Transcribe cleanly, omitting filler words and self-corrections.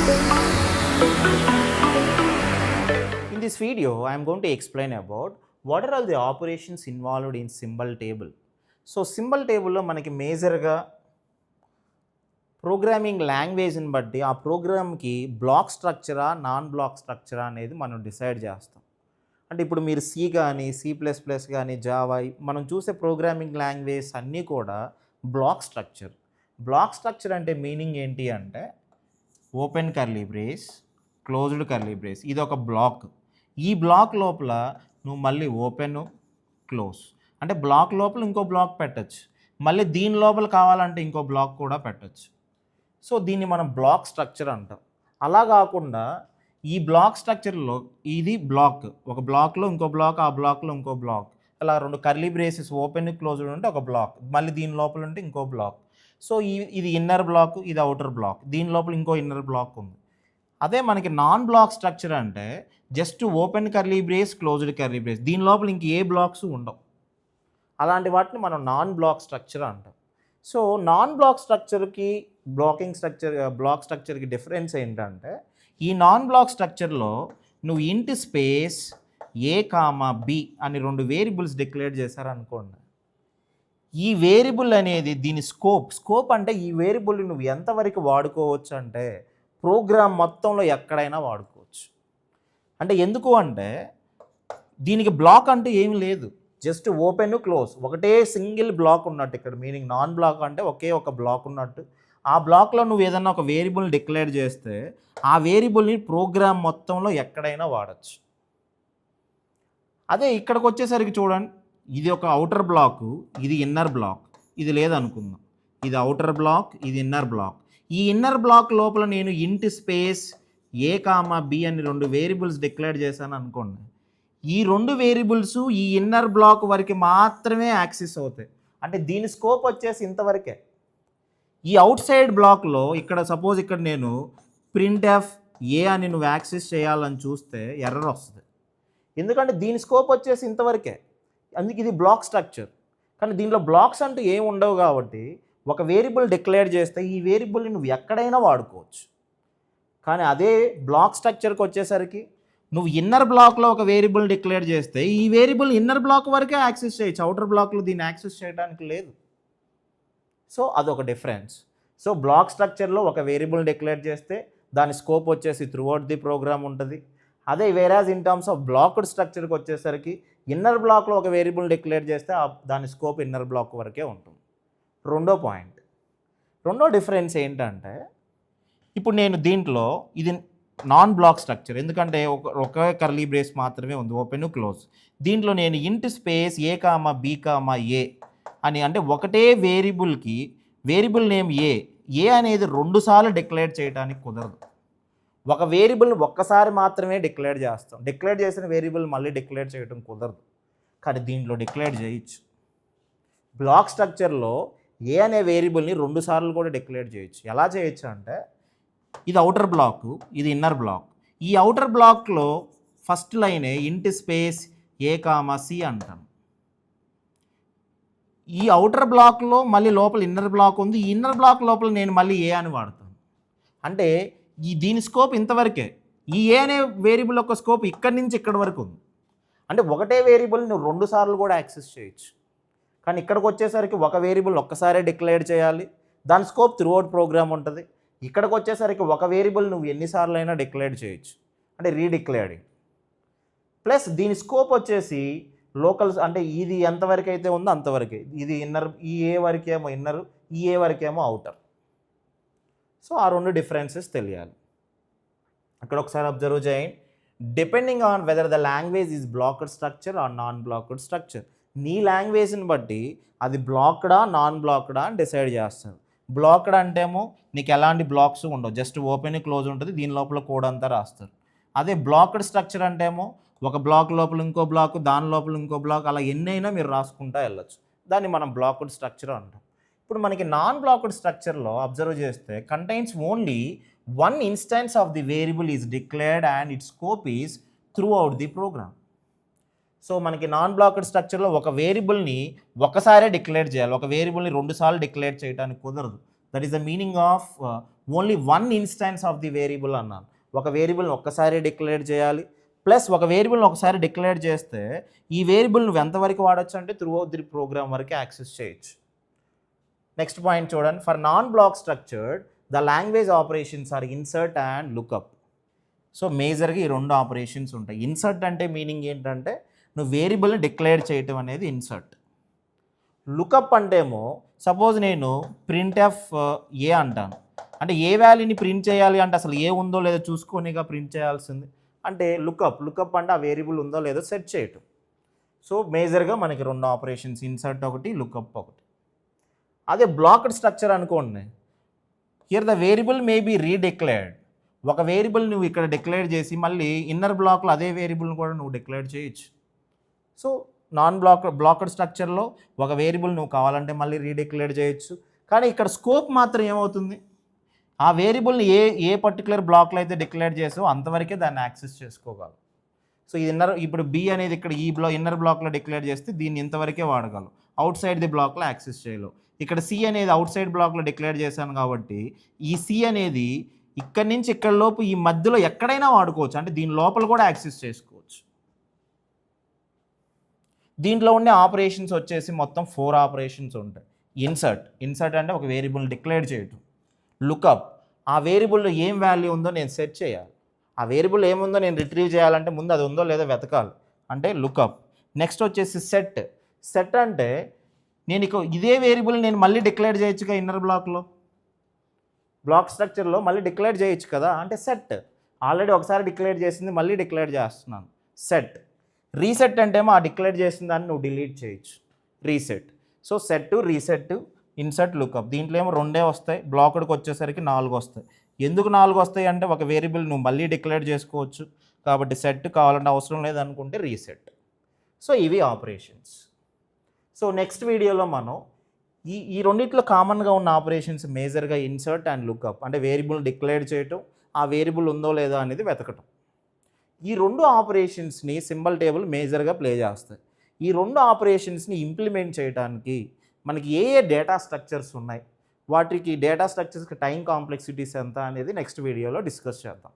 In this video, I am going to explain about what are all the operations involved in symbol table. So, symbol table లో మనకి మేజర్గా programming లాంగ్వేజ్ని బట్టి ఆ ప్రోగ్రామ్కి black స్ట్రక్చరా non black స్ట్రక్చరా అనేది మనం decide చేస్తాం. అంటే ఇప్పుడు మీరు సి కానీ C++ కానీ జావా మనం చూసే ప్రోగ్రామింగ్ లాంగ్వేజ్ అన్నీ కూడా బ్లాక్ స్ట్రక్చర్. బ్లాక్ స్ట్రక్చర్ అంటే మీనింగ్ ఏంటి అంటే open curly brace, closed curly brace, ఇది ఒక బ్లాక్. ఈ బ్లాక్ లోపల నువ్వు మళ్ళీ ఓపెన్, క్లోజ్, అంటే బ్లాక్ లోపల ఇంకో బ్లాక్ పెట్టచ్చు, మళ్ళీ దీని లోపల కావాలంటే ఇంకో బ్లాక్ కూడా పెట్టచ్చు. సో దీన్ని మనం బ్లాక్ స్ట్రక్చర్ అంటాం. అలా కాకుండా ఈ బ్లాక్ స్ట్రక్చర్లో ఇది బ్లాక్, ఒక బ్లాక్లో ఇంకో బ్లాక్, ఆ బ్లాక్లో ఇంకో బ్లాక్, అలా రెండు కర్లీ బ్రేసెస్ ఓపెన్ క్లోజ్డ్ ఉంటే ఒక బ్లాక్, మళ్ళీ దీని లోపల ఉంటే ఇంకో బ్లాక్. సో ఇది ఇన్నర్ బ్లాక్, ఇది అవుటర్ బ్లాక్, దీని లోపల ఇంకో ఇన్నర్ బ్లాక్ ఉంది. అదే మనకి నాన్ బ్లాక్ స్ట్రక్చర్ అంటే just open curly brace, closed curly brace, దీని లోపల ఇంక ఏ బ్లాక్స్ ఉండవు. అలాంటి వాటిని మనం నాన్ బ్లాక్ స్ట్రక్చర్ అంటాం. సో నాన్ బ్లాక్ స్ట్రక్చర్కి బ్లాక్ స్ట్రక్చర్కి డిఫరెన్స్ ఏంటంటే ఈ నాన్ బ్లాక్ స్ట్రక్చర్లో నువ్వు ఇంట్ స్పేస్ ఏ కామా బి అని రెండు వేరియబుల్స్ డిక్లేర్ చేశారనుకోండి. ఈ వేరియబుల్ అనేది దీని స్కోప్ అంటే ఈ వేరియబుల్ నువ్వు ఎంతవరకు వాడుకోవచ్చు అంటే ప్రోగ్రామ్ మొత్తంలో ఎక్కడైనా వాడుకోవచ్చు. అంటే ఎందుకు అంటే దీనికి బ్లాక్ అంటే ఏమి లేదు, జస్ట్ ఓపెన్ క్లోజ్ ఒకటే సింగిల్ బ్లాక్ ఉన్నట్టు. ఇక్కడ మీనింగ్ నాన్ బ్లాక్ అంటే ఒకే ఒక బ్లాక్ ఉన్నట్టు. ఆ బ్లాక్లో నువ్వు ఏదన్నా ఒక వేరియబుల్ డిక్లేర్ చేస్తే ఆ వేరియబుల్ని ప్రోగ్రామ్ మొత్తంలో ఎక్కడైనా వాడచ్చు. అదే ఇక్కడికి వచ్చేసరికి చూడండి, ఇది ఒక అవుటర్ బ్లాకు, ఇది ఇన్నర్ బ్లాక్, ఇది లేదనుకుందాం, ఇది అవుటర్ బ్లాక్, ఇది ఇన్నర్ బ్లాక్. ఈ ఇన్నర్ బ్లాక్ లోపల నేను ఇంట్ స్పేస్ ఏ కామా బి అని రెండు వేరియబుల్స్ డిక్లేర్ చేశాను అనుకోండి. ఈ రెండు వేరియబుల్స్ ఈ ఇన్నర్ బ్లాక్ వరకు మాత్రమే యాక్సెస్ అవుతాయి. అంటే దీని స్కోప్ వచ్చేసి ఇంతవరకే. ఈ అవుట్ సైడ్ బ్లాక్లో ఇక్కడ సపోజ్ ఇక్కడ నేను ప్రింట్ ఎఫ్ ఏ అని నువ్వు యాక్సెస్ చేయాలని చూస్తే ఎర్రర్ వస్తుంది, ఎందుకంటే దీని స్కోప్ వచ్చేసి ఇంతవరకే. అందుకే ఇది బ్లాక్ స్ట్రక్చర్. కానీ దీనిలో బ్లాక్స్ అంటూ ఏమి ఉండవు కాబట్టి ఒక వేరియబుల్ డిక్లేర్ చేస్తే ఈ వేరియబుల్ని నువ్వు ఎక్కడైనా వాడుకోవచ్చు. కానీ అదే బ్లాక్ స్ట్రక్చర్కి వచ్చేసరికి నువ్వు ఇన్నర్ బ్లాక్లో ఒక వేరియబుల్ డిక్లేర్ చేస్తే ఈ వేరియబుల్ ఇన్నర్ బ్లాక్ వరకే యాక్సెస్ చేయొచ్చు, అవుటర్ బ్లాక్లో దీన్ని యాక్సెస్ చేయడానికి లేదు. సో అదొక డిఫరెన్స్. సో బ్లాక్ స్ట్రక్చర్లో ఒక వేరియబుల్ డిక్లేర్ చేస్తే దాని స్కోప్ వచ్చేసి త్రూ అవుట్ ది ప్రోగ్రామ్ ఉంటుంది. అదే whereas in terms of blocked స్ట్రక్చర్కి వచ్చేసరికి ఇన్నర్ బ్లాక్లో ఒక వేరియబుల్ డిక్లేర్ చేస్తే దాని స్కోప్ ఇన్నర్ బ్లాక్ వరకే ఉంటుంది. రెండో డిఫరెన్స్ ఏంటంటే ఇప్పుడు నేను దీంట్లో ఇది నాన్ బ్లాక్ స్ట్రక్చర్, ఎందుకంటే ఒక కర్లీ బ్రేస్ మాత్రమే ఉంది, ఓపెన్ క్లోజ్. దీంట్లో నేను ఇంట్ స్పేస్ ఏ కామా బి కామా ఏ అని అంటే ఒకటే వేరియబుల్కి వేరియబుల్ నేమ్ ఏ అనేది రెండుసార్లు డిక్లేర్ చేయడానికి కుదరదు. ఒక వేరియబుల్ని ఒక్కసారి మాత్రమే డిక్లేర్ చేస్తాం, డిక్లేర్ చేసిన వేరియబుల్ మళ్ళీ డిక్లేర్ చేయడం కుదరదు. కానీ దీంట్లో డిక్లేర్ చేయొచ్చు. బ్లాక్ స్ట్రక్చర్లో ఏ అనే వేరియబుల్ని రెండుసార్లు కూడా డిక్లేర్ చేయొచ్చు. ఎలా చేయొచ్చు అంటే ఇది అవుటర్ బ్లాక్, ఇది ఇన్నర్ బ్లాక్. ఈ అవుటర్ బ్లాక్లో ఫస్ట్ లైనే ఇంట్ స్పేస్ ఏ కామా సి అంటాను. ఈ అవుటర్ బ్లాక్లో మళ్ళీ లోపల ఇన్నర్ బ్లాక్ ఉంది, ఈ ఇన్నర్ బ్లాక్ లోపల నేను మళ్ళీ ఏ అని వాడతాను. అంటే దీని స్కోప్ ఇంతవరకే. ఈ ఏ అనే వేరియబుల్ యొక్క స్కోప్ ఇక్కడి నుంచి ఇక్కడి వరకు ఉంది. అంటే ఒకటే వేరియబుల్ నువ్వు రెండు సార్లు కూడా యాక్సెస్ చేయొచ్చు. కానీ ఇక్కడికి వచ్చేసరికి ఒక వేరియబుల్ ఒక్కసారే డిక్లేర్ చేయాలి, దాని స్కోప్ త్రూ అవుట్ ప్రోగ్రామ్ ఉంటుంది. ఇక్కడికి వచ్చేసరికి ఒక వేరియబుల్ నువ్వు ఎన్నిసార్లు అయినా డిక్లేర్ చేయొచ్చు, అంటే రీడిక్లేర్డ్. ప్లస్ దీని స్కోప్ వచ్చేసి లోకల్స్, అంటే ఇది ఎంతవరకు అయితే ఉందో అంతవరకే. ఇది ఇన్నర్, ఈ ఏ వరకేమో ఇన్నర్, ఈ ఏ వరకేమో అవుటర్. సో ఆ రెండు డిఫరెన్సెస్ తెలియాలి. అక్కడ ఒకసారి అబ్జర్వ్ చేయండి. Depending on whether the language is blocked structure or non blocked structure. నీ లాంగ్వేజ్ని బట్టి అది బ్లాక్డా నాన్ బ్లాక్డా అని డిసైడ్ చేస్తారు. బ్లాక్డ్ అంటేమో నీకు ఎలాంటి బ్లాక్స్ ఉండవు, జస్ట్ ఓపెన్ క్లోజ్ ఉంటుంది, దీని లోపల కోడ్ అంతా రాస్తారు. అదే బ్లాక్డ్ స్ట్రక్చర్ అంటేమో ఒక బ్లాక్ లోపల ఇంకో బ్లాక్, దాని లోపల ఇంకో బ్లాక్, అలా ఎన్నైనా మీరు రాసుకుంటా వెళ్ళచ్చు. దాన్ని మనం బ్లాక్డ్ స్ట్రక్చర్ అంటాం. ఇప్పుడు మనకి నాన్ బ్లాక్డ్ స్ట్రక్చర్లో అబ్జర్వ్ చేస్తే contains only one instance of the variable is declared and its scope is throughout the program. So మనకి నాన్ బ్లాక్డ్ స్ట్రక్చర్లో ఒక వేరియబుల్ని ఒకసారే డిక్లేర్ చేయాలి, ఒక వేరియబుల్ని రెండుసార్లు డిక్లేర్ చేయడానికి కుదరదు. That is the meaning of only one instance of the variable అన్నాను. ఒక వేరియబుల్ని ఒక్కసారి డిక్లేర్ చేయాలి, ప్లస్ ఒక వేరియబుల్ని ఒకసారి డిక్లేర్ చేస్తే ఈ వేరియబుల్ నువ్వు ఎంతవరకు వాడచ్చు అంటే త్రూ అవుట్ ది ప్రోగ్రామ్ వరకు యాక్సెస్ చేయొచ్చు. నెక్స్ట్ పాయింట్ చూడండి, for non block structured the language operations are insert and lookup. So మేజర్గా ఈ రెండు ఆపరేషన్స్ ఉంటాయి. ఇన్సర్ట్ అంటే మీనింగ్ ఏంటంటే నువ్వు వేరియబుల్ని డిక్లేర్ చేయటం అనేది ఇన్సర్ట్. లుకప్ అంటేమో సపోజ్ నేను ప్రింట్ ఎఫ్ ఏ అంటాను, అంటే ఏ వాల్యూని ప్రింట్ చేయాలి అంటే అసలు ఏ ఉందో లేదో చూసుకొనిగా ప్రింట్ చేయాల్సింది. అంటే లుకప్ అంటే ఆ వేరియబుల్ ఉందో లేదో సెట్ చేయటం. సో మేజర్గా మనకి రెండు ఆపరేషన్స్, ఇన్సర్ట్ ఒకటి, లుకప్ ఒకటి. అదే బ్లాక్డ్ స్ట్రక్చర్ అనుకోండి, here the variable may be redeclared. ఒక వేరియబుల్ నువ్వు ఇక్కడ డిక్లేర్ చేసి మళ్ళీ ఇన్నర్ బ్లాక్లో అదే వేరియబుల్ని కూడా నువ్వు డిక్లేర్ చేయొచ్చు. సో బ్లాక్డ్ స్ట్రక్చర్లో ఒక వేరియబుల్ నువ్వు కావాలంటే మళ్ళీ రీడిక్లేర్ చేయొచ్చు. కానీ ఇక్కడ స్కోప్ మాత్రం ఏమవుతుంది, ఆ వేరియబుల్ని ఏ పర్టికులర్ బ్లాక్లో అయితే డిక్లేర్ చేసావో అంతవరకే దాన్ని యాక్సెస్ చేసుకోగలవు. సో ఇప్పుడు బి అనేది ఇక్కడ ఈ ఇన్నర్ బ్లాక్లో డిక్లేర్ చేస్తే దీన్ని ఇంతవరకే వాడగలవు, అవుట్ సైడ్ ది బ్లాక్లో యాక్సెస్ చేయలేవు. ఇక్కడ సి అనేది అవుట్ సైడ్ బ్లాక్లో డిక్లేర్ చేశాను కాబట్టి ఈ సి అనేది ఇక్కడి నుంచి ఇక్కడ లోపు ఈ మధ్యలో ఎక్కడైనా వాడుకోవచ్చు, అంటే దీని లోపల కూడా యాక్సెస్ చేసుకోవచ్చు. దీంట్లో ఉండే ఆపరేషన్స్ వచ్చేసి మొత్తం 4 ఆపరేషన్స్ ఉంటాయి. ఇన్సర్ట్ అంటే ఒక వేరియబుల్ని డిక్లేర్ చేయటం. లుకప్, ఆ వేరియబుల్లో ఏం వాల్యూ ఉందో నేను సెట్ చేయాలి. ఆ వేరియబుల్ ఏముందో నేను రిట్రీవ్ చేయాలంటే ముందు అది ఉందో లేదో వెతకాలి, అంటే లుకప్. నెక్స్ట్ వచ్చేసి సెట్ అంటే నేను ఇదే వేరియబుల్ నేను మళ్ళీ డిక్లేర్ చేయొచ్చుగా ఇన్నర్ బ్లాక్ స్ట్రక్చర్లో మళ్ళీ డిక్లేర్ చేయొచ్చు కదా, అంటే సెట్. ఆల్రెడీ ఒకసారి డిక్లేర్ చేసింది మళ్ళీ డిక్లేర్ చేస్తున్నాను, సెట్. రీసెట్ అంటేమో ఆ డిక్లేర్ చేసిన దాన్ని నువ్వు డిలీట్ చేయొచ్చు, reset. So reset, insert, lookup. దీంట్లో ఏమో 2 వస్తాయి, బ్లాక్డ్కి వచ్చేసరికి 4 వస్తాయి. ఎందుకు 4 వస్తాయి అంటే ఒక వేరియబుల్ నువ్వు మళ్ళీ డిక్లేర్ చేసుకోవచ్చు కాబట్టి సెట్, కావాలంటే అవసరం లేదనుకుంటే రీసెట్. సో ఇవి ఆపరేషన్స్. సో నెక్స్ట్ వీడియోలో మనం ఈ రెండిట్లో కామన్గా ఉన్న ఆపరేషన్స్ మేజర్గా ఇన్సర్ట్ అండ్ లుకప్, అంటే వేరియబుల్ డిక్లేర్ చేయటం, ఆ వేరియబుల్ ఉందో లేదో అనేది వెతకటం. ఈ 2 ఆపరేషన్స్ని సింబల్ టేబుల్ మేజర్గా ప్లే చేస్తాయి. ఈ 2 ఆపరేషన్స్ని ఇంప్లిమెంట్ చేయడానికి మనకి ఏ డేటా స్ట్రక్చర్స్ ఉన్నాయి, వాటికి డేటా స్ట్రక్చర్స్కి టైం కాంప్లెక్సిటీస్ ఎంత అనేది నెక్స్ట్ వీడియోలో డిస్కస్ చేద్దాం.